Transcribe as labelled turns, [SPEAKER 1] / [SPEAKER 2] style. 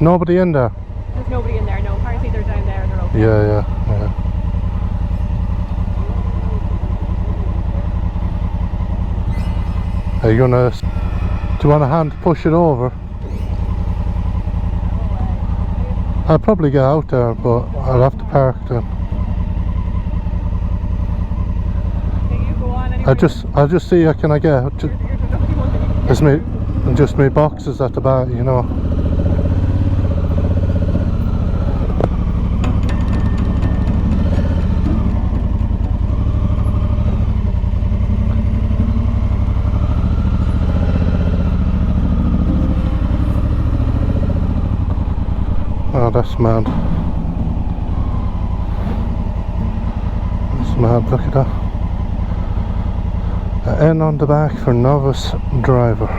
[SPEAKER 1] Nobody in there?
[SPEAKER 2] There's nobody in there, no. Apparently they're down there, they're okay.
[SPEAKER 1] Yeah. Are you gonna... Do you want a hand to push it over? I'll probably get out there, but I'll have to park then.
[SPEAKER 2] Okay, you go on anyway.
[SPEAKER 1] I'll just see how can I get.
[SPEAKER 2] You're the lucky one that you can
[SPEAKER 1] It's
[SPEAKER 2] get.
[SPEAKER 1] just me boxes at the back, you know. Oh, that's mad. That's mad, look at that. An N on the back for novice driver.